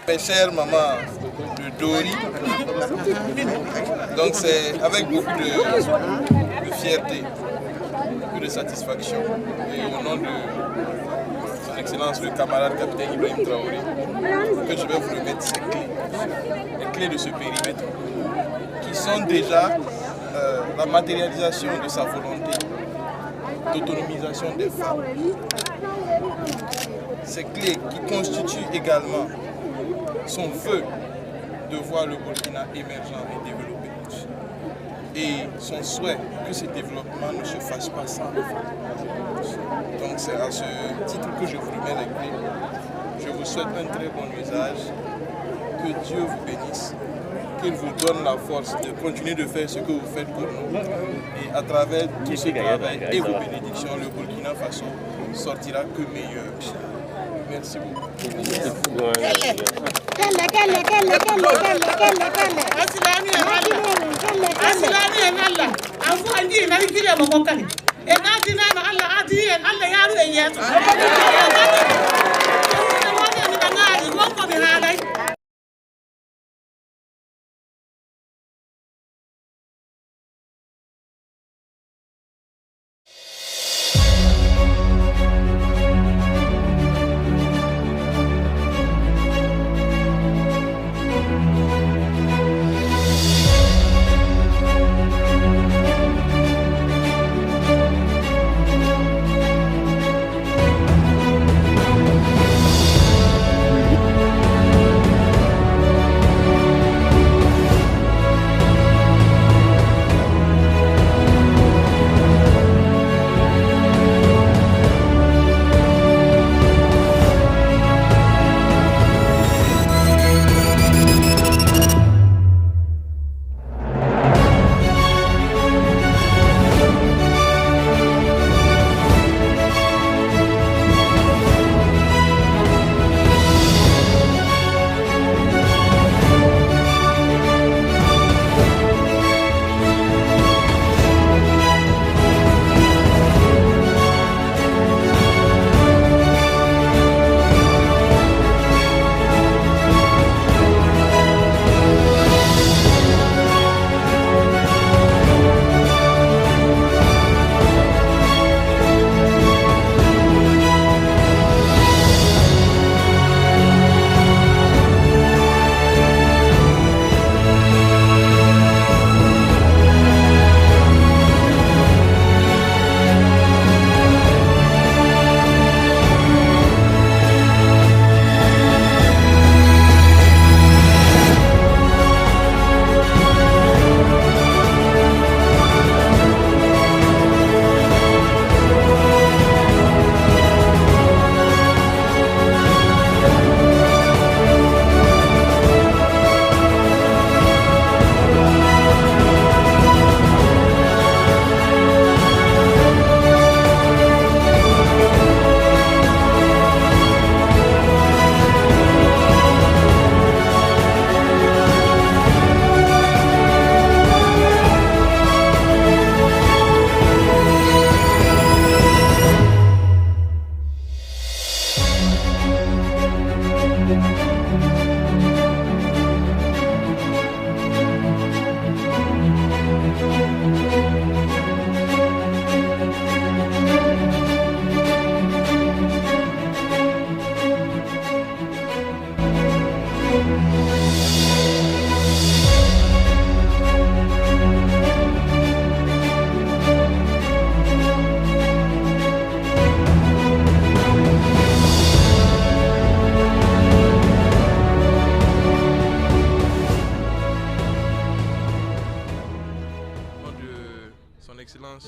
Mes chères mamans de Dori, donc c'est avec beaucoup de fierté et de satisfaction et au nom de son excellence le camarade capitaine Ibrahim Traoré que je vais vous remettre ces clés, les clés de ce périmètre qui sont déjà la matérialisation de sa volonté d'autonomisation des femmes. Ces clés qui constituent également son vœu de voir le Burkina émergent et développé. Et son souhait que ce développement ne se fasse pas sans les femmes. Donc c'est à ce titre que je vous remets les clés. Je vous souhaite un très bon usage. Que Dieu vous bénisse. Qu'il vous donne la force de continuer de faire ce que vous faites pour nous. Et à travers tout ce travail et vos bénédictions, le Burkina Faso sortira que meilleur. Merci beaucoup.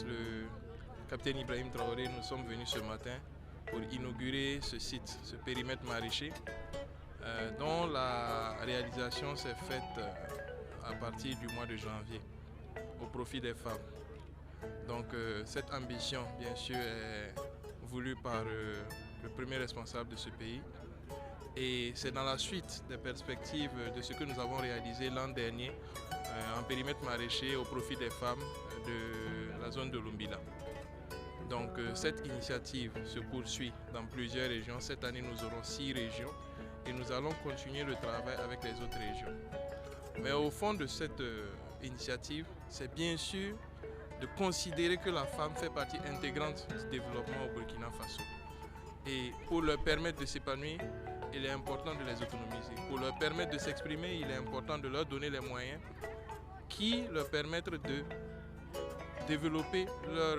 Le capitaine Ibrahim Traoré, nous sommes venus ce matin pour inaugurer ce site, ce périmètre maraîcher, dont la réalisation s'est faite à partir du mois de janvier au profit des femmes. Donc cette ambition, bien sûr, est voulue par le premier responsable de ce pays. Et c'est dans la suite des perspectives de ce que nous avons réalisé l'an dernier en périmètre maraîcher au profit des femmes de la zone de Lumbila. Donc cette initiative se poursuit dans plusieurs régions. Cette année, nous aurons 6 régions et nous allons continuer le travail avec les autres régions. Mais au fond de cette initiative, c'est bien sûr de considérer que la femme fait partie intégrante du développement au Burkina Faso. Et pour leur permettre de s'épanouir, il est important de les autonomiser. Pour leur permettre de s'exprimer, il est important de leur donner les moyens qui leur permettent de développer leur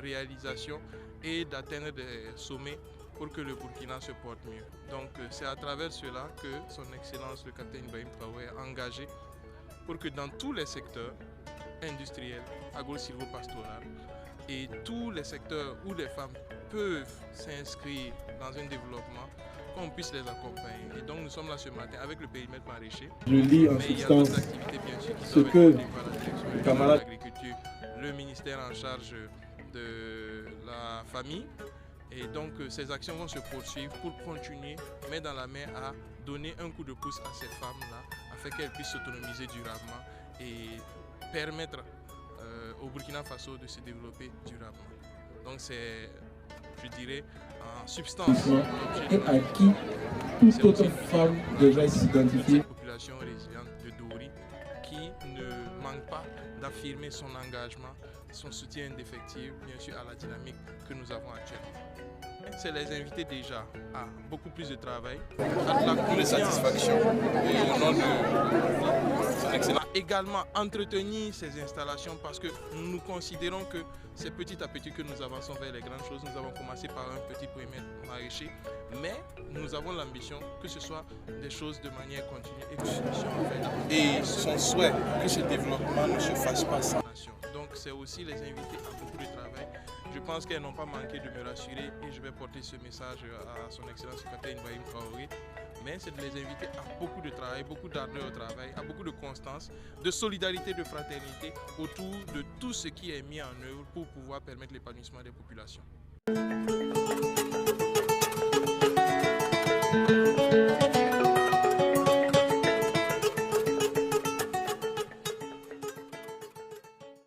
réalisation et d'atteindre des sommets pour que le Burkina se porte mieux. Donc c'est à travers cela que son Excellence le capitaine Ibrahim Traoré est engagé pour que dans tous les secteurs industriels, agro-silvo-pastoral et tous les secteurs où les femmes peuvent s'inscrire dans un développement, qu'on puisse les accompagner. Et donc nous sommes là ce matin avec le périmètre maraîcher. Je lis en substance ce que le camarade de l'agriculture, le ministère en charge de la famille. Et donc ces actions vont se poursuivre pour continuer, main dans la main, à donner un coup de pouce à ces femmes-là, afin qu'elles puissent s'autonomiser durablement et permettre au Burkina Faso de se développer durablement. Donc c'est, je dirais, en substance, et à qui toute autre femme devrait s'identifier. Une population résiliente de Dori qui ne manque pas d'affirmer son engagement, son soutien indéfectible, bien sûr, à la dynamique que nous avons actuellement. C'est les inviter déjà à beaucoup plus de travail, à de la confiance, de satisfaction et au nom de son excellence. Également entretenir ces installations parce que nous considérons que c'est petit à petit que nous avançons vers les grandes choses. Nous avons commencé par un petit périmètre maraîcher, mais nous avons l'ambition que ce soit des choses de manière continue et que et son souhait que ce développement ne se fasse pas sans nation. Donc c'est aussi les inviter à beaucoup de travail. Je pense qu'elles n'ont pas manqué de me rassurer et je vais porter ce message à son Excellence le capitaine Ibrahim Traoré. Mais c'est de les inviter à beaucoup de travail, beaucoup d'ardeur au travail, à beaucoup de constance, de solidarité, de fraternité autour de tout ce qui est mis en œuvre pour pouvoir permettre l'épanouissement des populations.